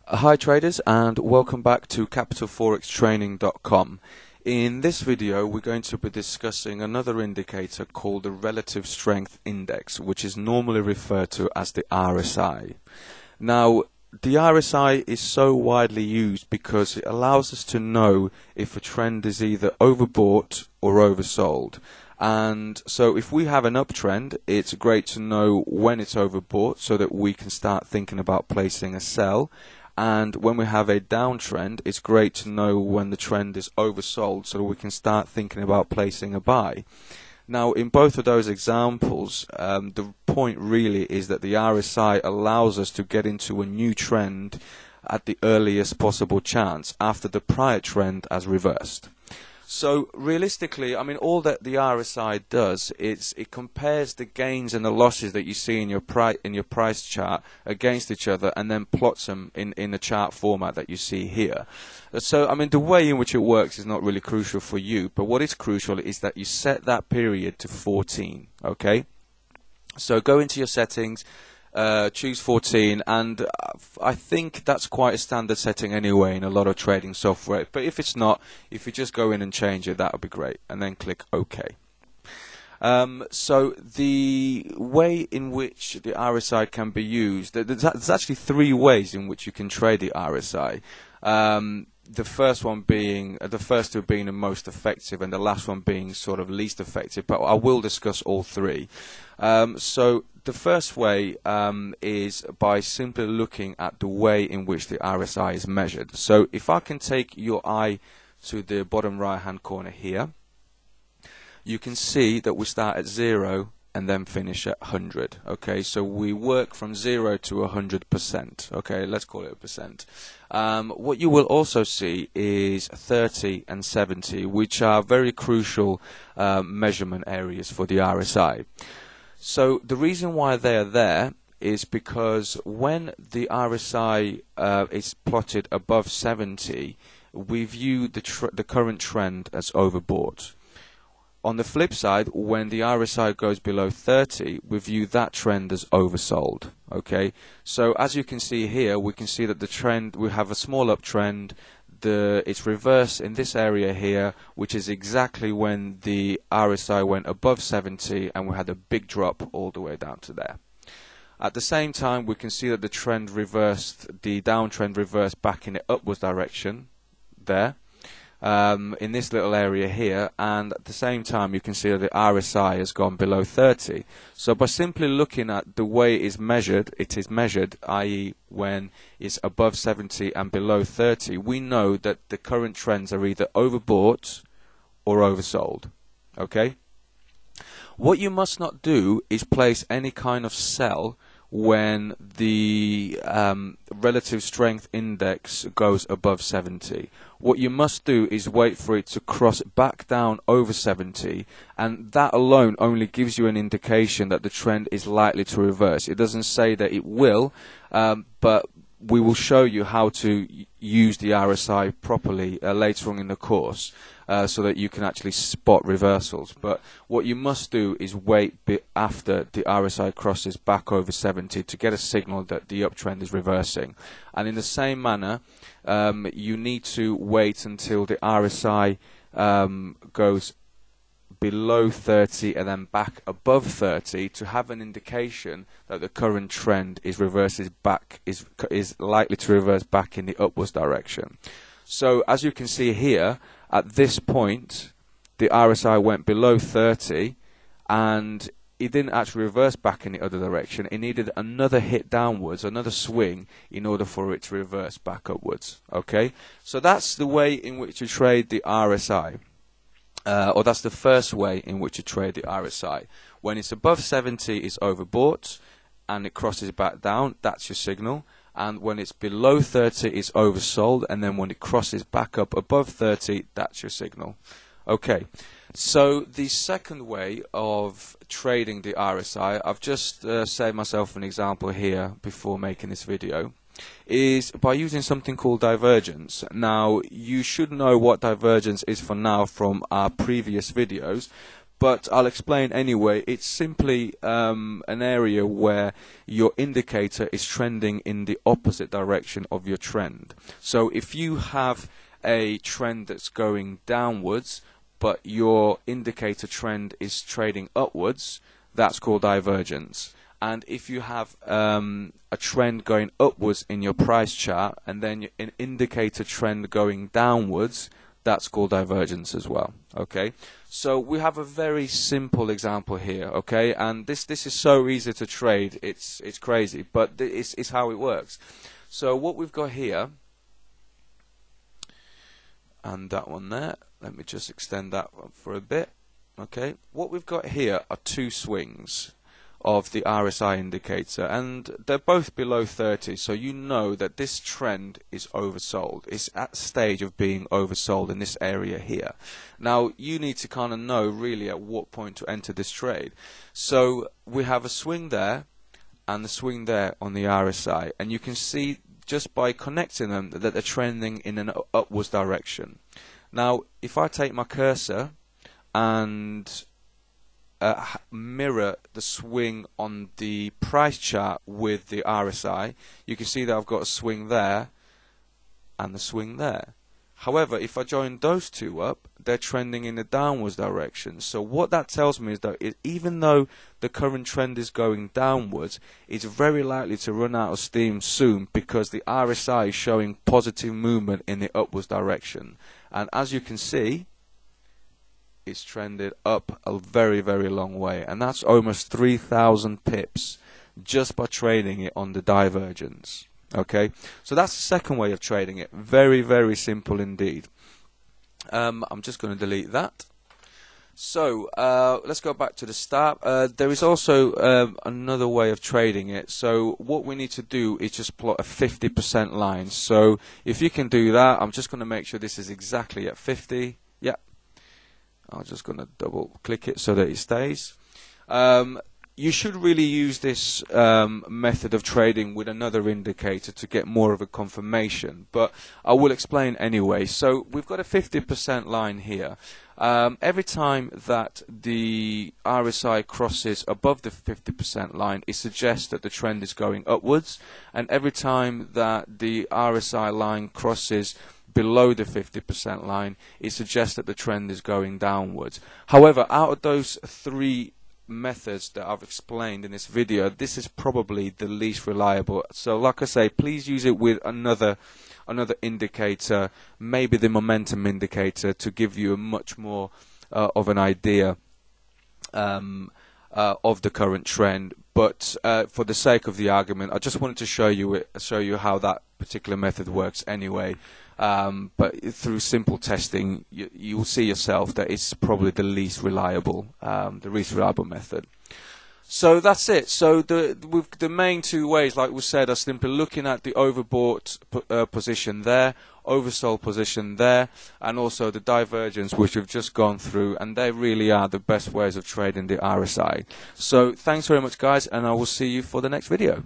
Hi traders, and welcome back to capitalforextraining.com. In this video we're going to be discussing another indicator called the Relative Strength Index, which is normally referred to as the RSI. Now the RSI is so widely used because it allows us to know if a trend is either overbought or oversold. And so if we have an uptrend, it's great to know when it's overbought so that we can start thinking about placing a sell. And when we have a downtrend, it's great to know when the trend is oversold so that we can start thinking about placing a buy. Now, in both of those examples, the point really is that the RSI allows us to get into a new trend at the earliest possible chance after the prior trend has reversed. So realistically, I mean, all that the RSI does is it compares the gains and the losses that you see in your price chart against each other and then plots them in a chart format that you see here. So, I mean, the way in which it works is not really crucial for you, but what is crucial is that you set that period to 14, okay? So go into your settings, choose 14, and I think that's quite a standard setting anyway in a lot of trading software, but if it's not, if you just go in and change it, that would be great, and then click OK. So the way in which the RSI can be used, there's actually three ways in which you can trade the RSI. The first two being the most effective, and the last one being sort of least effective, but I will discuss all three. So the first way is by simply looking at the way in which the RSI is measured. So if I can take your eye to the bottom right hand corner here, you can see that we start at 0 and then finish at 100. Okay, so we work from 0 to 100%. Okay, let's call it a percent. What you will also see is 30 and 70, which are very crucial measurement areas for the RSI. So the reason why they are there is because when the RSI is plotted above 70, we view the current trend as overbought. On the flip side, when the RSI goes below 30, we view that trend as oversold. Okay, so as you can see here, we can see that the trend, we have a small uptrend. It's reversed in this area here, which is exactly when the RSI went above 70 and we had a big drop all the way down to there. At the same time, we can see that the trend reversed, the downtrend reversed back in the upwards direction there. In this little area here, and at the same time you can see that the RSI has gone below 30. So by simply looking at the way it is measured, i.e. when it's above 70 and below 30, we know that the current trends are either overbought or oversold. Okay? What you must not do is place any kind of sell when the relative strength index goes above 70. What you must do is wait for it to cross back down over 70, and that alone only gives you an indication that the trend is likely to reverse. It doesn't say that it will, but we will show you how to use the RSI properly later on in the course, so that you can actually spot reversals. But what you must do is wait after the RSI crosses back over 70 to get a signal that the uptrend is reversing. And in the same manner, you need to wait until the RSI goes below 30 and then back above 30 to have an indication that the current trend is likely to reverse back in the upwards direction. So as you can see here, at this point the RSI went below 30 and it didn't actually reverse back in the other direction. It needed another hit downwards, another swing, in order for it to reverse back upwards. Okay, so that's the way in which you trade the RSI. Or that's the first way in which you trade the RSI. When it's above 70, it's overbought, and it crosses back down, that's your signal. And when it's below 30, it's oversold, and then when it crosses back up above 30, that's your signal. Okay, so the second way of trading the RSI, I've just saved myself an example here before making this video, is by using something called divergence. Now, you should know what divergence is for now from our previous videos, but I'll explain anyway. It's simply an area where your indicator is trending in the opposite direction of your trend. So if you have a trend that's going downwards, but your indicator trend is trading upwards, that's called divergence. And if you have a trend going upwards in your price chart and then an indicator trend going downwards, that's called divergence as well. Okay, so we have a very simple example here. Okay, and this is so easy to trade, it's crazy, but it's how it works. So what we've got here, and that one there, let me just extend that one for a bit. Okay, what we've got here are two swings of the RSI indicator, and they're both below 30, so you know that this trend is oversold. It's at the stage of being oversold in this area here. Now you need to kind of know really at what point to enter this trade. So we have a swing there and the swing there on the RSI, and you can see just by connecting them that they're trending in an upwards direction. Now if I take my cursor and mirror the swing on the price chart with the RSI, you can see that I've got a swing there and the swing there. However, if I join those two up, they're trending in a downwards direction. So what that tells me is that even though the current trend is going downwards, it's very likely to run out of steam soon because the RSI is showing positive movement in the upwards direction. And as you can see, it's trended up a very, very long way, and that's almost 3,000 pips just by trading it on the divergence. Okay, so that's the second way of trading it. Very, very simple indeed. I'm just going to delete that. So let's go back to the start. There is also another way of trading it. So what we need to do is just plot a 50% line. So if you can do that, I'm just going to make sure this is exactly at 50. Yep. I'm just going to double click it so that it stays. You should really use this method of trading with another indicator to get more of a confirmation, but I will explain anyway. So we've got a 50% line here. Every time that the RSI crosses above the 50% line, it suggests that the trend is going upwards, and every time that the RSI line crosses below the 50% line, it suggests that the trend is going downwards. However, out of those three methods that I've explained in this video, this is probably the least reliable. So like I say, please use it with another indicator, maybe the momentum indicator, to give you a much more of an idea of the current trend. But for the sake of the argument, I just wanted to show you how that particular method works anyway. But through simple testing, you will see yourself that it's probably the least reliable method. So that's it. So the main two ways, like we said, are simply looking at the overbought position there, oversold position there, and also the divergence, which we've just gone through, and they really are the best ways of trading the RSI. So thanks very much, guys, and I will see you for the next video.